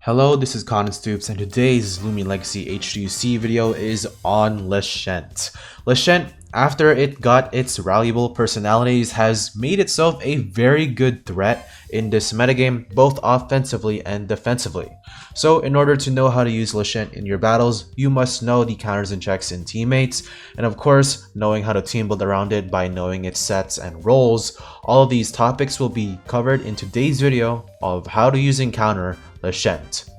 Hello, this is Conan Stoops, and today's Lumion Legacy HTUC video is on Leshent. Leshent, after it got its valuable personalities, has made itself a very good threat in this metagame, both offensively and defensively. So in order to know how to use Leshent in your battles, you must know the counters and checks in teammates, and of course, knowing how to team build around it by knowing its sets and roles. All of these topics will be covered in today's video of how to use and counter Leshent.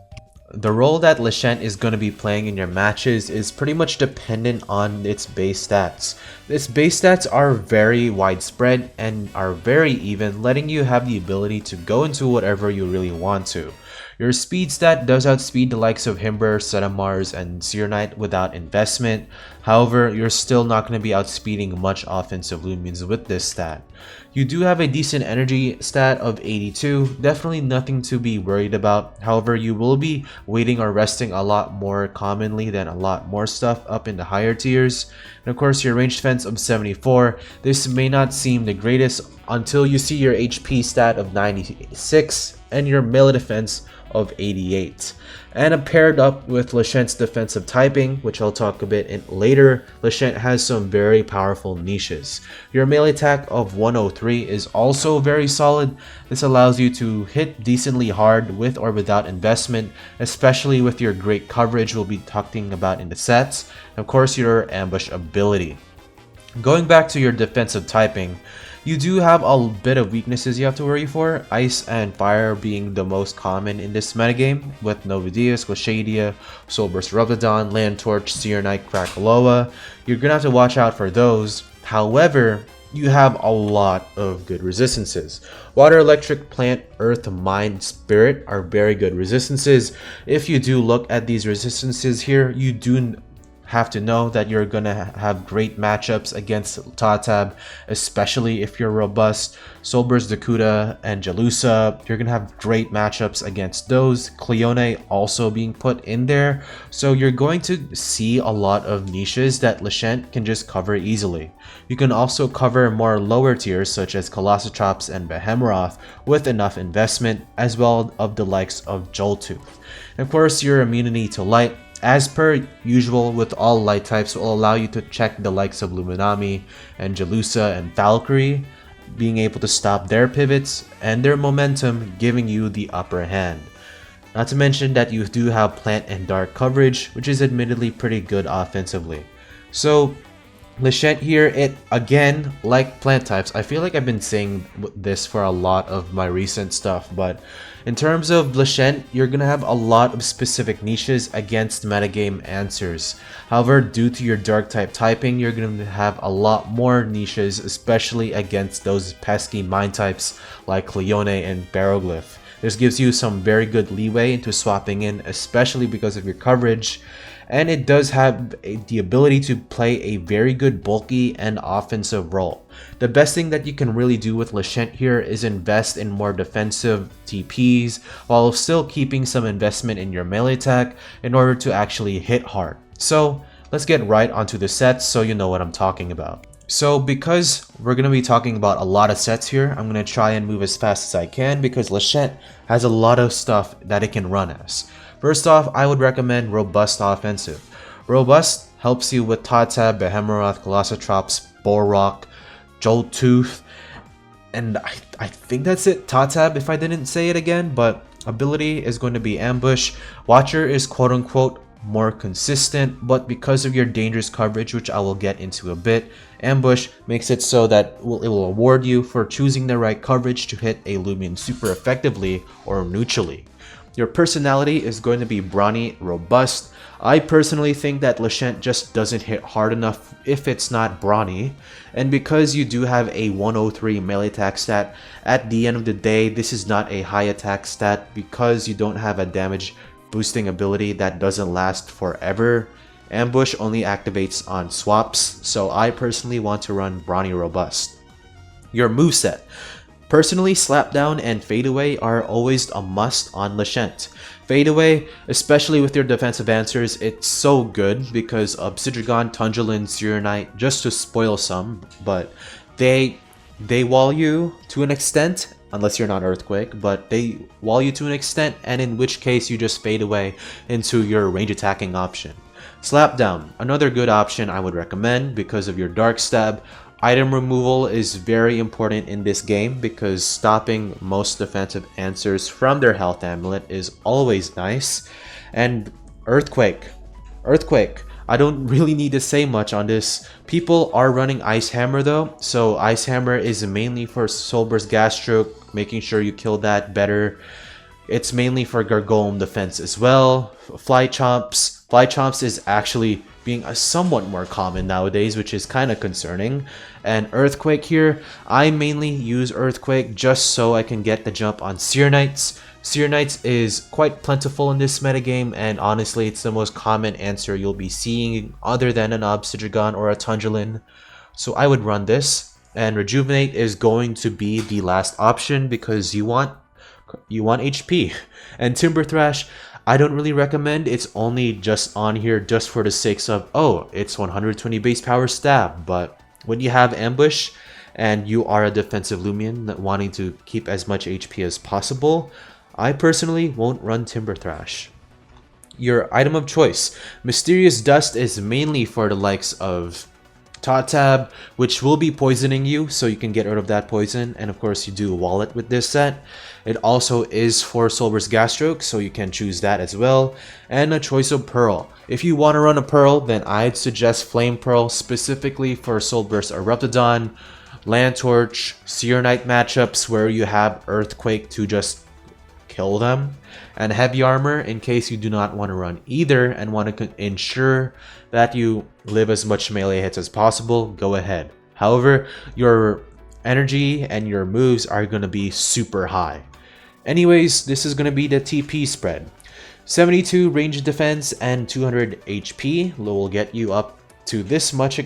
The role that Leshent is going to be playing in your matches is pretty much dependent on its base stats. Its base stats are very widespread and are very even, letting you have the ability to go into whatever you really want to. Your speed stat does outspeed the likes of Himber, Sedamars, and Seer Knight without investment. However, you're still not going to be outspeeding much offensive Lumions with this stat. You do have a decent energy stat of 82, definitely nothing to be worried about. However, you will be waiting or resting a lot more commonly than a lot more stuff up in the higher tiers. And of course, your ranged defense of 74. This may not seem the greatest until you see your HP stat of 96 and your melee defense of 88. And paired up with Leshent's defensive typing, which I'll talk a bit in later, Leshent has some very powerful niches. Your melee attack of 103 is also very solid. This allows you to hit decently hard with or without investment, especially with your great coverage we'll be talking about in the sets, and of course your ambush ability. Going back to your defensive typing, you do have a bit of weaknesses you have to worry for, Ice and Fire being the most common in this metagame, with Novidius, Glaciadia, Soulburst Rubdodon, Landtorch, Seer Knight, Krakaloa. You're gonna have to watch out for those. However, you have a lot of good resistances. Water, Electric, Plant, Earth, Mind, Spirit are very good resistances. If you do look at these resistances here, you do have to know that you're gonna have great matchups against Tatab, especially if you're robust. Soulburst, Dakuda, and Jalusa, you're gonna have great matchups against those. Cleone also being put in there, so you're going to see a lot of niches that Leshent can just cover easily. You can also cover more lower tiers such as Colossotrops and Behemoth with enough investment, as well of the likes of Joltooth. And of course, your immunity to light, as per usual with all light types, will allow you to check the likes of Luminami and Jalusa and Valkyrie, being able to stop their pivots and their momentum, giving you the upper hand. Not to mention that you do have plant and dark coverage, which is admittedly pretty good offensively. So Leshent here, it again, like plant types, I feel like I've been saying this for a lot of my recent stuff, but in terms of Leshent, you're gonna have a lot of specific niches against metagame answers. However, due to your dark type typing, you're gonna have a lot more niches, especially against those pesky mind types like Cleone and Baroglyph. This gives you some very good leeway into swapping in, especially because of your coverage. And it does have the ability to play a very good bulky and offensive role. The best thing that you can really do with Leshent here is invest in more defensive TPs while still keeping some investment in your melee attack in order to actually hit hard. So let's get right onto the sets so you know what I'm talking about. So because we're going to be talking about a lot of sets here, I'm going to try and move as fast as I can because Leshent has a lot of stuff that it can run as. First off, I would recommend Robust Offensive. Robust helps you with Tatab, Behemoth, Colossotrops, Borok, Joltooth, and I think that's it, Tatab if I didn't say it again, but ability is going to be Ambush. Watcher is quote-unquote more consistent, but because of your dangerous coverage, which I will get into a bit, Ambush makes it so that it will award you for choosing the right coverage to hit a Lumion super effectively or neutrally. Your personality is going to be Brawny, Robust. I personally think that Leshent just doesn't hit hard enough if it's not Brawny. And because you do have a 103 melee attack stat, at the end of the day, this is not a high attack stat because you don't have a damage boosting ability that doesn't last forever. Ambush only activates on swaps, so I personally want to run Brawny Robust. Your moveset. Personally, Slapdown and Fade Away are always a must on Leshent. Fade Away, especially with your defensive answers, it's so good because Obsidian, Tundulin, Seer Knight, just to spoil some, but they wall you to an extent, unless you're not Earthquake, but they wall you to an extent, and in which case you just fade away into your range attacking option. Slap Down, another good option I would recommend because of your Dark Stab. Item removal is very important in this game because stopping most defensive answers from their health amulet is always nice. And Earthquake. I don't really need to say much on this. People are running Ice Hammer though, so Ice Hammer is mainly for Soul Burst Gas Stroke, making sure you kill that better. It's mainly for Gargolem defense as well. Fly Chomps is actually being somewhat more common nowadays, which is kind of concerning. And Earthquake here, I mainly use Earthquake just so I can get the jump on Seer Knights. Seer Knights is quite plentiful in this metagame, and honestly it's the most common answer you'll be seeing other than an Obsidian or a Tundralin. So I would run this, and Rejuvenate is going to be the last option because you want HP. And Timber Thrash, I don't really recommend. It's only just on here just for the sakes of, oh, it's 120 base power stab. But when you have Ambush and you are a defensive Lumion wanting to keep as much HP as possible, I personally won't run Timber Thrash. Your item of choice. Mysterious Dust is mainly for the likes of Totab, which will be poisoning you, so you can get rid of that poison. And of course you do Wallet with this set. It also is for Soul Burst Gas Stroke, so you can choose that as well. And a choice of Pearl. If you want to run a Pearl, then I'd suggest Flame Pearl specifically for Soul Burst Eruptodon, Land Torch, Seer Knight matchups where you have Earthquake to just kill them, and Heavy Armor in case you do not want to run either and want to ensure that you live as much melee hits as possible, go ahead. However, your energy and your moves are going to be super high. Anyways, this is going to be the TP spread. 72 range defense and 200 HP will get you up to this much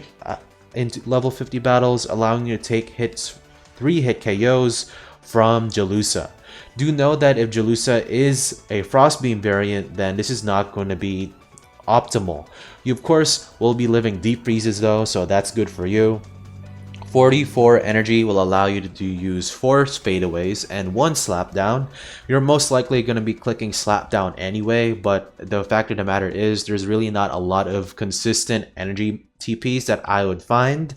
into level 50 battles, allowing you to take 3 hit KOs from Jalusa. Do know that if Jalusa is a Frostbeam variant, then this is not going to be optimal. You of course will be living Deep Freezes though, so that's good for you. 44 energy will allow you to use 4 fadeaways and 1 slap down. You're most likely going to be clicking slap down anyway, but the fact of the matter is there's really not a lot of consistent energy TPs that I would find.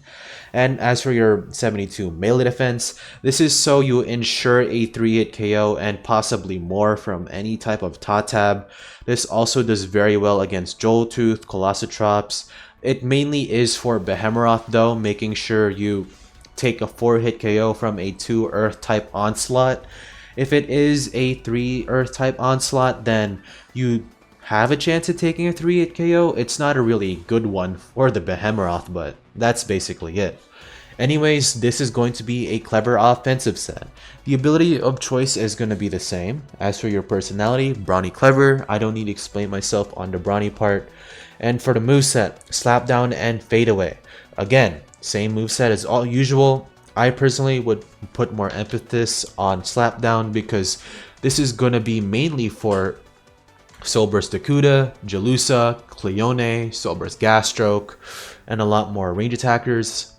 And as for your 72 melee defense, this is so you ensure a 3-hit KO and possibly more from any type of Totab. This also does very well against Joltooth, Colossotrops. It mainly is for Behemoth though, making sure you take a 4-hit KO from a 2 Earth type Onslaught. If it is a 3 Earth type Onslaught, then you have a chance at taking a 3-hit KO. It's not a really good one for the Behemoth, but that's basically it. Anyways, this is going to be a clever offensive set. The ability of choice is going to be the same. As for your personality, Brawny Clever, I don't need to explain myself on the Brawny part. And for the moveset, Slap Down and Fade Away. Again, same moveset as all usual. I personally would put more emphasis on Slap Down because this is going to be mainly for Soul Burst Dakuda, Jalusa, Cleone, Soul Burst Gas Stroke, and a lot more range attackers.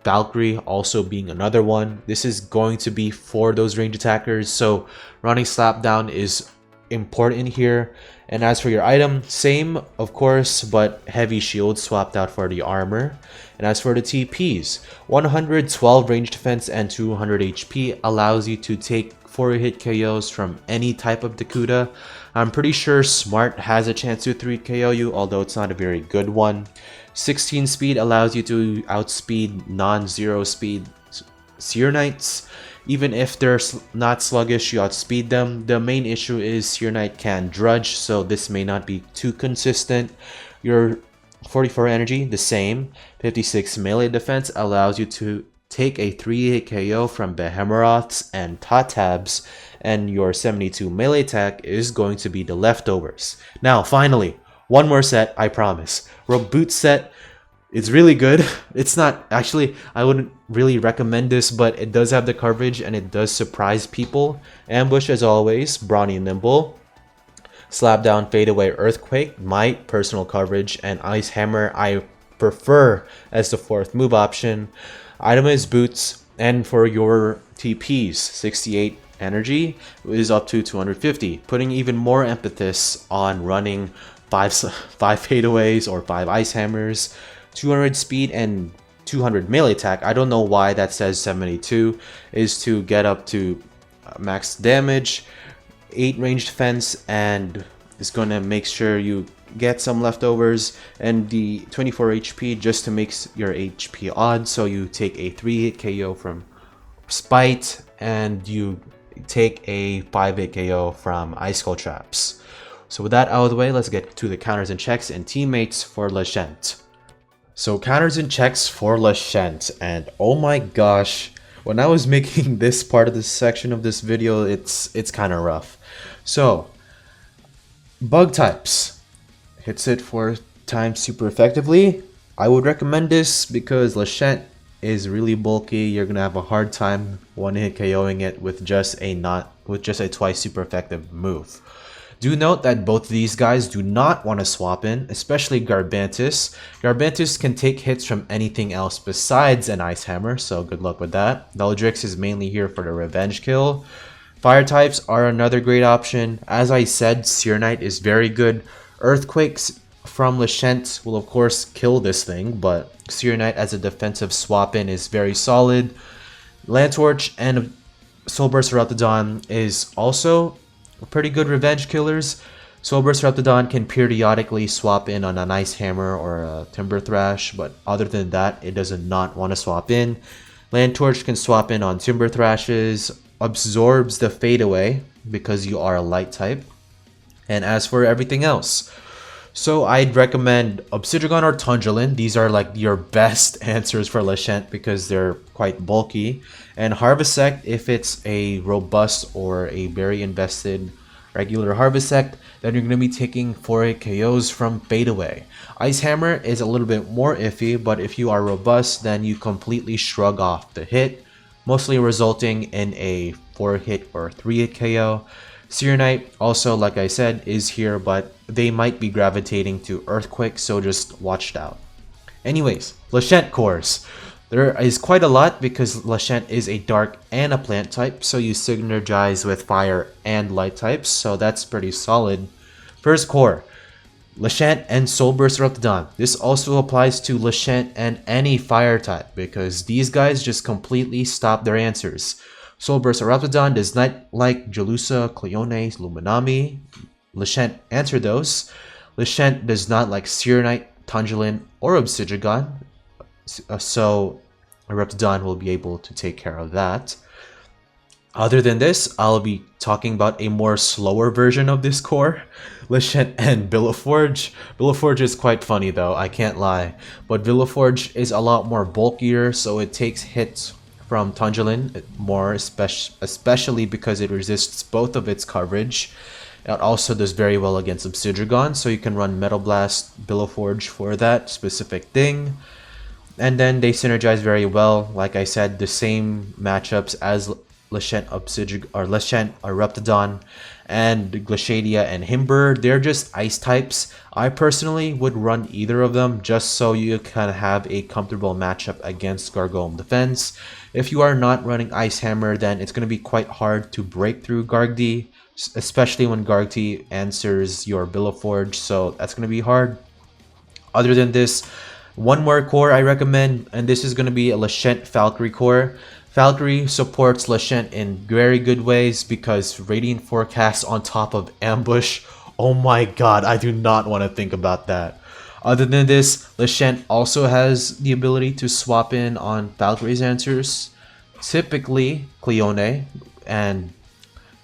Valkyrie also being another one. This is going to be for those range attackers, so running Slap Down is important here. And as for your item, same of course, but heavy shield swapped out for the armor. And as for the TPs, 112 range defense and 200 HP allows you to take 4-hit KOs from any type of Dakuda. I'm pretty sure Smart has a chance to 3 KO you, although it's not a very good one. 16 speed allows you to outspeed non-zero speed Seer Knights. Even if they're not sluggish, you outspeed them. The main issue is Seer Knight can drudge, so this may not be too consistent. Your 44 energy, the same. 56 melee defense allows you to take a 3-hit KO from Behemoths and Totabs, and your 72 melee attack is going to be the leftovers. Now, finally, one more set, I promise. Rogue Boot set. It's really good. It's not, actually, I wouldn't really recommend this, but it does have the coverage and it does surprise people. Ambush as always, Brawny Nimble. Slap Down, Fade Away, Earthquake, my personal coverage, and Ice Hammer I prefer as the 4th move option. Item is Boots, and for your TP's 68 energy is up to 250, putting even more emphasis on running 5 fadeaways or 5 ice hammers, 200 speed and 200 melee attack. I don't know why that says 72, is to get up to max damage, 8 range defense, and it's gonna make sure you get some leftovers, and the 24 HP just to make your HP odd, so you take a 3-hit KO from Spite and you take a 5-hit KO from Ice Skull Traps. So with that out of the way, let's get to the counters and checks and teammates for Leshent. So counters and checks for Leshent, and oh my gosh, when I was making this part of this section of this video, it's kind of rough. So bug types. Hits it 4 times super effectively. I would recommend this because Leshent is really bulky. You're gonna have a hard time one-hit KOing it with just a twice super effective move. Do note that both of these guys do not want to swap in, especially Garbantus. Garbantus can take hits from anything else besides an Ice Hammer, so good luck with that. Bellatrix is mainly here for the revenge kill. Fire types are another great option. As I said, Seer Knight is very good. Earthquakes from Leshent will of course kill this thing, but Seer Knight as a defensive swap-in is very solid. Landtorch and Soulburst Throughout the Dawn is also pretty good revenge killers. Soulburst Throughout the Dawn can periodically swap in on an Ice Hammer or a Timber Thrash, but other than that, it does not want to swap in. Landtorch can swap in on Timber Thrashes, absorbs the fadeaway because you are a light type. And as for everything else, so I'd recommend Obsidian or Tundulin. These are like your best answers for Leshent because they're quite bulky. And Harvesect if it's a robust or a very invested regular Harvesect, then you're going to be taking 4-hit KOs from fadeaway. Ice Hammer is a little bit more iffy, but if you are robust, then you completely shrug off the hit, mostly resulting in a 4-hit or 3-hit KO. Seer Knight also, like I said, is here, but they might be gravitating to Earthquake, so just watch out. Anyways, Leshent cores. There is quite a lot because Leshent is a dark and a plant type, so you synergize with fire and light types, so that's pretty solid. First core, Leshent and Soulburst Throughout the Dawn. This also applies to Leshent and any fire type because these guys just completely stop their answers. Soulburst Throughout the Dawn does not like Jalusa, Cleone, Luminami. Leshent answer those. Leshent does not like Seer Knight, Tundulin, or Obsidian, so Reptidon will be able to take care of that. Other than this, I'll be talking about a more slower version of this core, Leshent and Villeforge. Villeforge is quite funny though, I can't lie, but Villeforge is a lot more bulkier, so it takes hits from Tundulin more, especially because it resists both of its coverage. It also does very well against Obsidian, so you can run Metal Blast, Villeforge for that specific thing. And then they synergize very well. Like I said, the same matchups as Leshent, Leshent, Reptidon, and Glaciadia and Himber. They're just ice types. I personally would run either of them just so you can have a comfortable matchup against Gargolem Defense. If you are not running Ice Hammer, then it's going to be quite hard to break through Gargdi, especially when Gargdi answers your Villeforge, so that's going to be hard. Other than this, one more core I recommend, and this is going to be a Leshent Valkyrie core. Valkyrie supports Leshent in very good ways because Radiant Forecast on top of Ambush, oh my god, I do not want to think about that. Other than this, Leshent also has the ability to swap in on Valkyrie's answers, typically Cleone and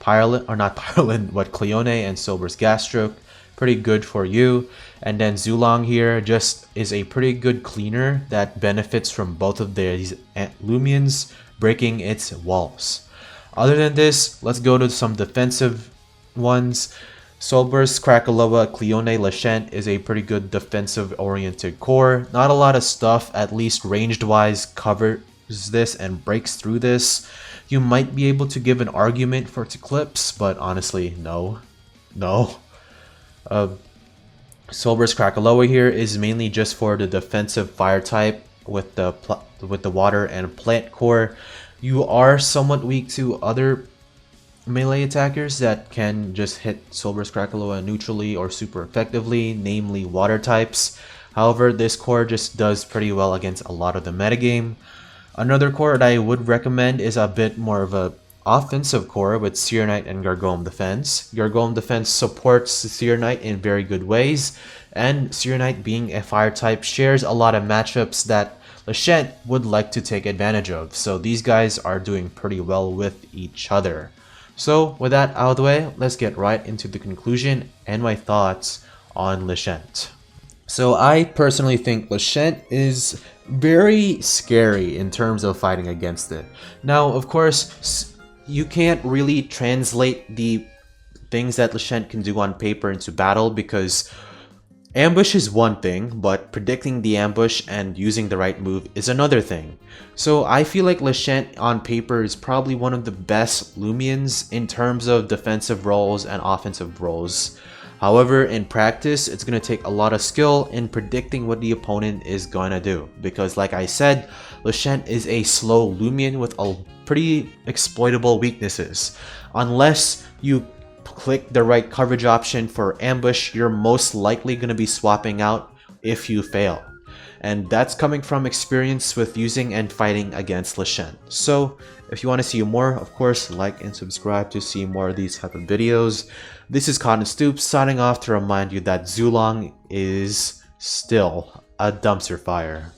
Pyrelin, or not Pyrelin, but Cleone and Soulburst Gasstroke. Pretty good for you. And then Zulong here just is a pretty good cleaner that benefits from both of these Lumions breaking its walls. Other than this, let's go to some defensive ones. Soulburst, Krakaloa, Cleone, Leshent is a pretty good defensive oriented core. Not a lot of stuff, at least ranged wise, covers this and breaks through this. You might be able to give an argument for Eclipse, but honestly, no. Soulburst Krakaloa here is mainly just for the defensive fire type with the water and plant core. you are somewhat weak to other melee attackers that can just hit Sober's Krakaloa neutrally or super effectively, namely water types. However, this core just does pretty well against a lot of the metagame. Another core that I would recommend is a bit more of a offensive core with Seer Knight and Gargolem Defense. Gargolem Defense supports Seer Knight in very good ways, and Seer Knight being a fire type shares a lot of matchups that Leshent would like to take advantage of. So these guys are doing pretty well with each other. So with that out of the way, let's get right into the conclusion and my thoughts on Leshent. So I personally think Leshent is very scary in terms of fighting against it. Now, of course, you can't really translate the things that Leshent can do on paper into battle because ambush is one thing, but predicting the ambush and using the right move is another thing. So I feel like Leshent on paper is probably one of the best Lumians in terms of defensive roles and offensive roles. However, in practice, it's going to take a lot of skill in predicting what the opponent is going to do. Because like I said, Leshent is a slow Lumian with a pretty exploitable weaknesses. Unless you click the right coverage option for ambush, you're most likely going to be swapping out if you fail. And that's coming from experience with using and fighting against Leshent. So if you want to see more, of course, like and subscribe to see more of these type of videos. This is Cotton Stoops signing off to remind you that Zulong is still a dumpster fire.